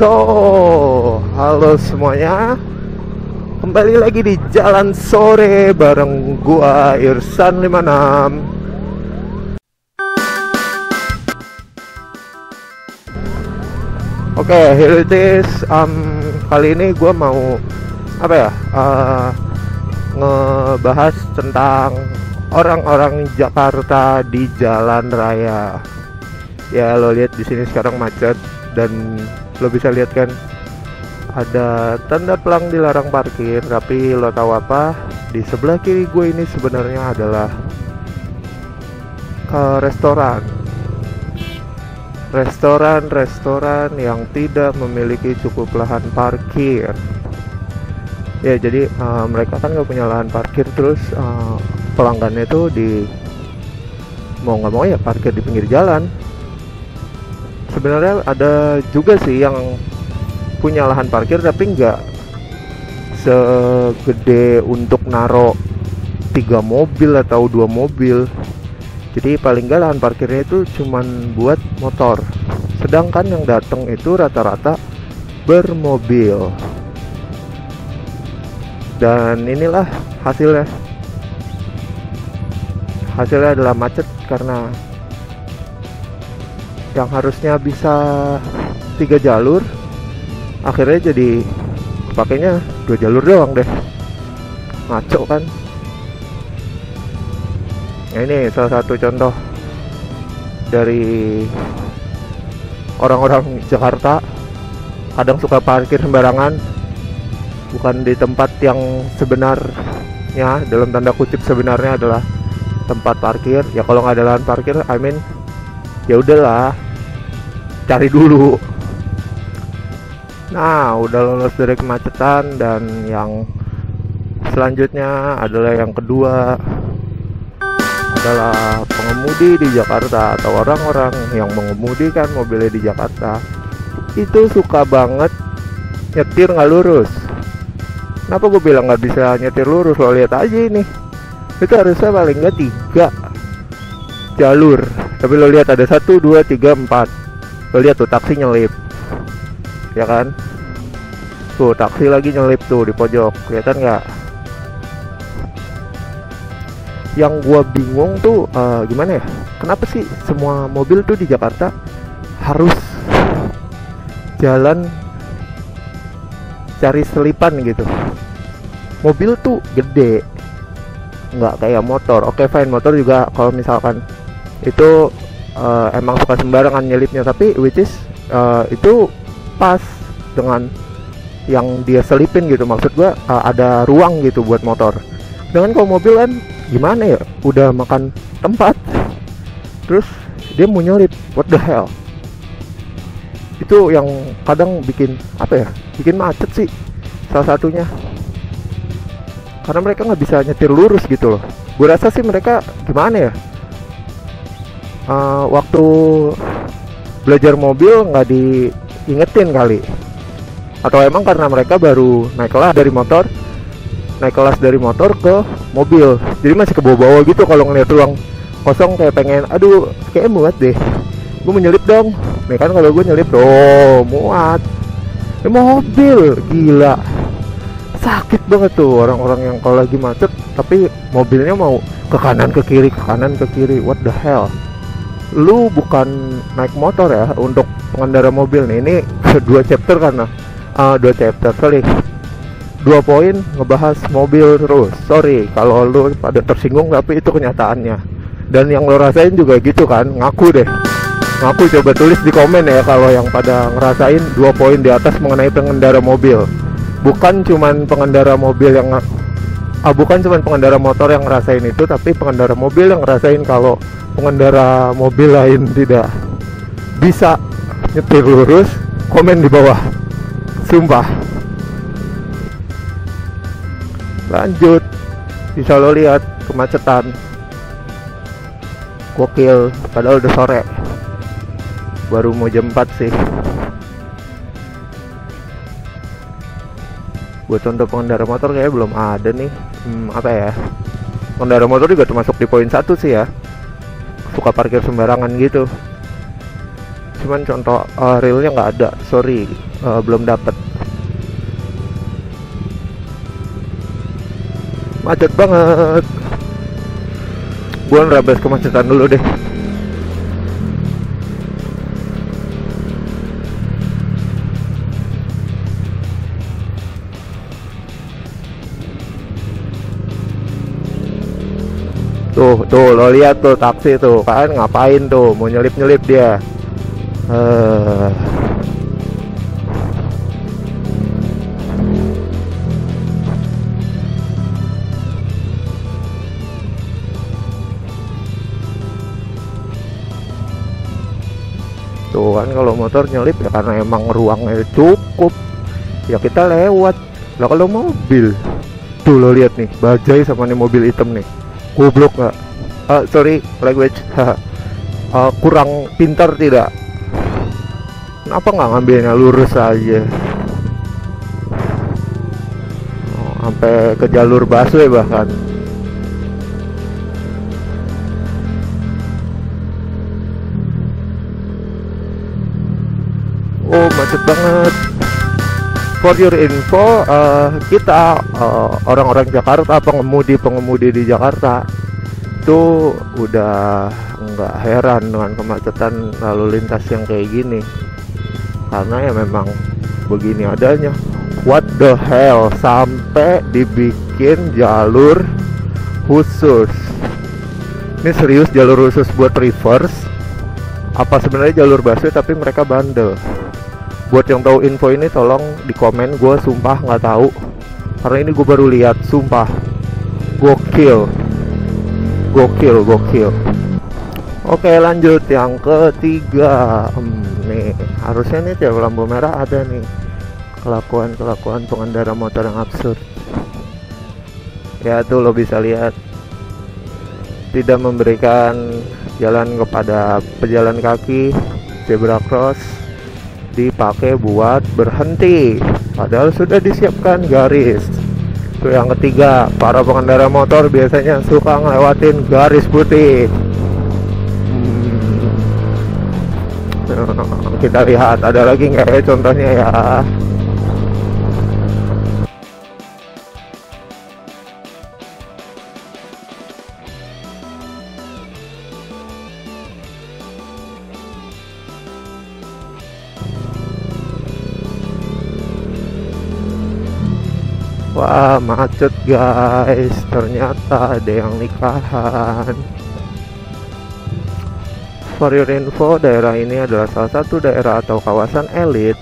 So, halo semuanya. Kembali lagi di Jalan Sore bareng gua Irsan 56. Oke, here it is. Kali ini gua mau ngebahas tentang orang-orang Jakarta di jalan raya. Ya, lo lihat di sini sekarang macet dan lo bisa lihat kan ada tanda pelang dilarang parkir. Tapi lo tahu apa? Di sebelah kiri gue ini sebenarnya adalah restoran yang tidak memiliki cukup lahan parkir. Ya, jadi mereka kan nggak punya lahan parkir, terus pelanggannya tuh mau nggak mau ya parkir di pinggir jalan. Sebenarnya ada juga sih yang punya lahan parkir tapi nggak segede untuk naro 3 mobil atau 2 mobil. Jadi paling nggak lahan parkirnya itu cuman buat motor. Sedangkan yang datang itu rata-rata bermobil. Dan inilah hasilnya. Hasilnya adalah macet karena yang harusnya bisa 3 jalur akhirnya jadi pakainya 2 jalur doang deh. Ngaco kan. Nah, ini salah satu contoh dari orang-orang Jakarta. Kadang suka parkir sembarangan, bukan di tempat yang sebenarnya, dalam tanda kutip sebenarnya adalah tempat parkir. Ya kalau nggak ada lahan parkir, ya udahlah, cari dulu. Nah, udah lolos dari kemacetan, dan yang selanjutnya adalah yang kedua adalah pengemudi di Jakarta atau orang-orang yang mengemudikan mobilnya di Jakarta itu suka banget nyetir nggak lurus. Kenapa gue bilang nggak bisa nyetir lurus? Lo lihat aja ini, itu harusnya paling nggak 3 jalur, tapi lo lihat ada 1, 2, 3, 4. Lo lihat tuh taksi nyelip, ya kan? Tuh taksi lagi nyelip tuh di pojok, kelihatan nggak? Yang gua bingung tuh gimana ya? Kenapa sih semua mobil tuh di Jakarta harus jalan cari selipan gitu? Mobil tuh gede, nggak kayak motor. Oke, fine, motor juga kalau misalkan itu emang suka sembarangan nyelipnya, tapi which is itu pas dengan yang dia selipin gitu. Maksud gua ada ruang gitu buat motor. Dengan kalau mobil kan gimana ya, udah makan tempat terus dia mau nyelip, what the hell. Itu yang kadang bikin bikin macet sih salah satunya, karena mereka nggak bisa nyetir lurus gitu loh. Gue rasa sih mereka gimana ya, waktu belajar mobil nggak diingetin kali, atau emang karena mereka baru naik kelas dari motor ke mobil, jadi masih ke bawah-bawah gitu. Kalau ngeliat ruang kosong kayak pengen, aduh kayak muat deh, gue mau nyelip dong. Nih kan kalau gue nyelip, muat. Mobil gila, sakit banget tuh orang-orang yang kalau lagi macet tapi mobilnya mau ke kanan ke kiri, what the hell. Lu bukan naik motor ya untuk pengendara mobil nih. Ini 2 poin ngebahas mobil terus. Sorry kalau lu pada tersinggung, tapi itu kenyataannya. Dan yang lo rasain juga gitu kan? Ngaku coba tulis di komen ya kalau yang pada ngerasain 2 poin di atas mengenai pengendara mobil. Bukan cuman pengendara motor yang ngerasain itu, tapi pengendara mobil yang ngerasain kalau pengendara mobil lain tidak bisa nyetir lurus. Komen di bawah, sumpah. Lanjut, bisa lo lihat kemacetan gokil, padahal udah sore, baru mau jam 4 sih. Buat contoh pengendara motor kayaknya belum ada nih. Pengendara motor juga termasuk di poin 1 sih ya, suka parkir sembarangan gitu. cuman contoh realnya nggak ada, sorry, belum dapet. Macet banget. Gue nerabas kemacetan dulu deh. Tuh lo lihat tuh taksi tuh kan ngapain tuh, mau nyelip dia. Tuh kan kalau motor nyelip ya karena emang ruangnya cukup, ya kita lewat. Lah kalau mobil, tuh lo lihat nih bajai sama nih mobil hitam nih, goblok nggak? Sorry language. Kurang pintar tidak? Kenapa nggak ngambilnya lurus aja? Sampai ke jalur busway bahkan. Oh macet banget. For your info, kita orang-orang Jakarta, pengemudi di Jakarta itu udah nggak heran dengan kemacetan lalu lintas yang kayak gini, karena ya memang begini adanya. What the hell, sampai dibikin jalur khusus. Ini serius jalur khusus buat reverse? Apa sebenarnya jalur busway tapi mereka bandel? Buat yang tahu info ini tolong di komen, gue sumpah nggak tahu, karena ini gue baru lihat, sumpah gokil. Oke lanjut yang ketiga. Nih harusnya nih tiap lampu merah ada nih kelakuan pengendara motor yang absurd. Ya tuh lo bisa lihat, tidak memberikan jalan kepada pejalan kaki, zebra cross dipakai buat berhenti, padahal sudah disiapkan garis. Itu yang ketiga, para pengendara motor biasanya suka ngelewatin garis putih. Kita lihat ada lagi nggak ya contohnya ya. Wah macet guys, ternyata ada yang nikahan. For your info, daerah ini adalah salah satu daerah atau kawasan elit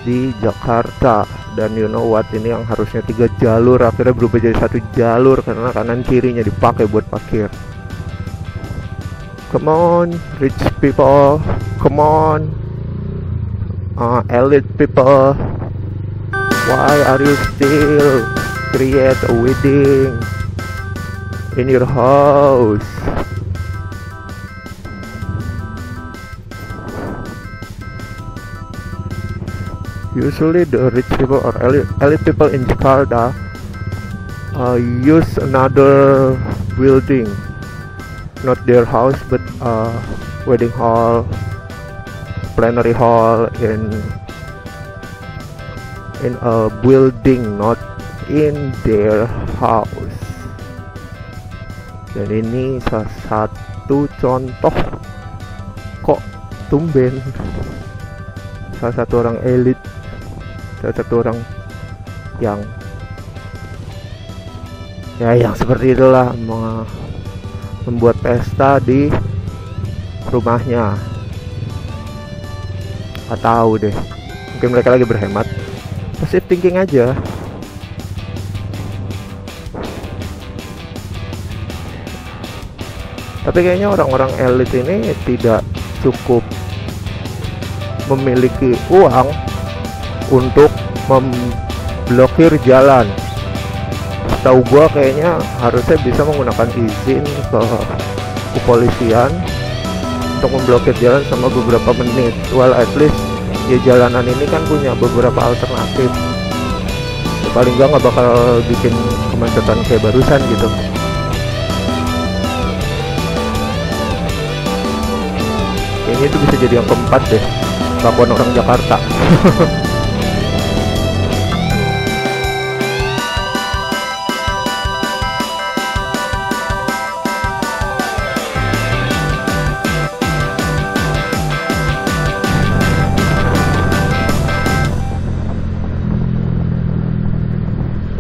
di Jakarta. Dan you know what, ini yang harusnya 3 jalur akhirnya berubah jadi 1 jalur karena kanan kirinya dipakai buat parkir. Come on rich people, come on elite people, why are you still create a wedding in your house? Usually the rich people or elite people in Jakarta use another building, not their house but wedding hall, plenary hall in a building, not in their house. Dan ini salah satu contoh kok tumben salah satu orang elit, salah satu orang yang seperti itulah membuat pesta di rumahnya. Nggak tahu deh, mungkin mereka lagi berhemat. Positive thinking aja. Tapi kayaknya orang-orang elit ini tidak cukup memiliki uang untuk memblokir jalan. Tahu gua kayaknya harusnya bisa menggunakan izin ke kepolisian untuk memblokir jalan sama beberapa menit. Well at least ya jalanan ini kan punya beberapa alternatif. Ya, paling nggak bakal bikin kemacetan kayak barusan gitu. kayaknya itu bisa jadi yang keempat deh, kelakuan orang Jakarta.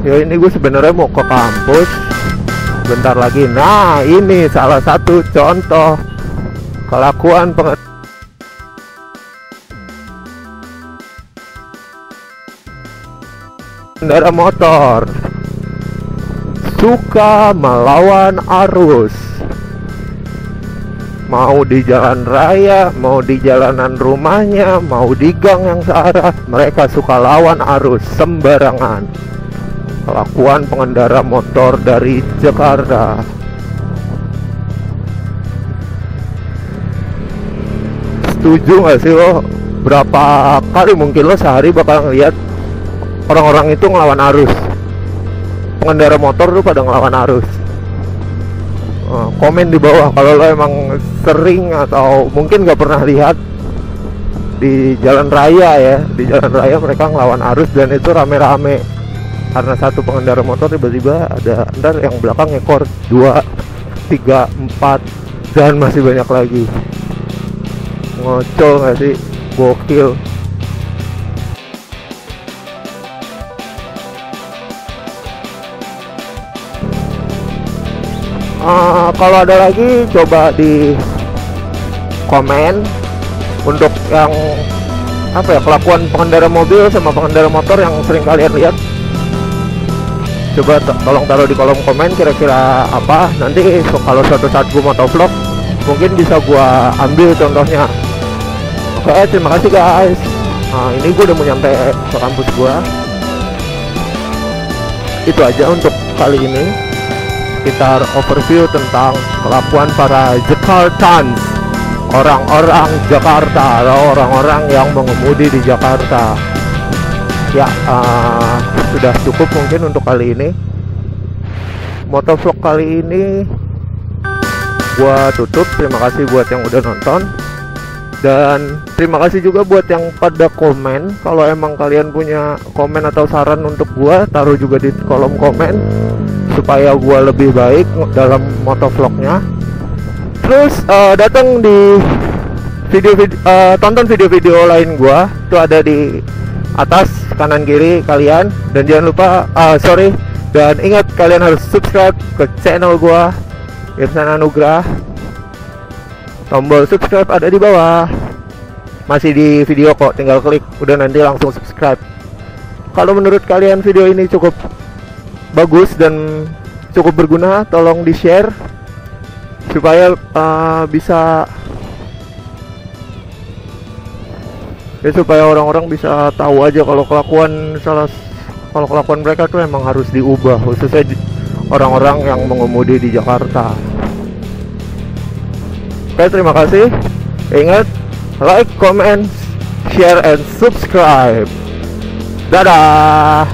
Ya ini gue sebenarnya mau ke kampus bentar lagi. Nah ini salah satu contoh kelakuan pengendara motor, suka melawan arus. Mau di jalan raya, mau di jalanan rumahnya, mau di gang yang searah, mereka suka lawan arus sembarangan. Kelakuan pengendara motor dari Jakarta. Setuju gak sih lo? Berapa kali mungkin lo sehari bakal ngeliat orang-orang itu ngelawan arus? Pengendara motor tuh pada ngelawan arus. Komen di bawah kalau lo emang sering atau mungkin gak pernah lihat di jalan raya ya. Di jalan raya mereka ngelawan arus dan itu rame-rame. Karena satu pengendara motor tiba-tiba ada ntar yang belakang ekor 2, 3, 4 dan masih banyak lagi. Ngocol gak sih? Gokil. Kalau ada lagi coba di komen untuk yang apa ya, kelakuan pengendara mobil sama pengendara motor yang sering kalian lihat. Coba tolong taruh di kolom komen kira-kira apa. Nanti kalau suatu saat gue motovlog mungkin bisa gue ambil contohnya. Oke, terima kasih guys. Nah ini gue udah mau nyampe ke kampus gue. Itu aja untuk kali ini, sekitar overview tentang kelakuan para Jakartans, orang-orang Jakarta atau orang-orang yang mengemudi di Jakarta. Ya sudah cukup mungkin untuk kali ini. Motovlog kali ini gua tutup. Terima kasih buat yang udah nonton, dan terima kasih juga buat yang pada komen. Kalau emang kalian punya komen atau saran untuk gua, taruh juga di kolom komen supaya gua lebih baik dalam motovlognya. Terus datang di tonton video-video lain gua, itu ada di atas kanan kiri kalian. Dan jangan lupa dan ingat kalian harus subscribe ke channel gua, Irsan Anugrah. Tombol subscribe ada di bawah, masih di video kok, tinggal klik udah nanti langsung subscribe. Kalau menurut kalian video ini cukup bagus dan cukup berguna, tolong di share supaya supaya orang-orang bisa tahu aja kalau kelakuan mereka tuh emang harus diubah, khususnya orang-orang yang mengemudi di Jakarta. Oke, terima kasih. Ingat, like, comment, share, and subscribe. Dadah.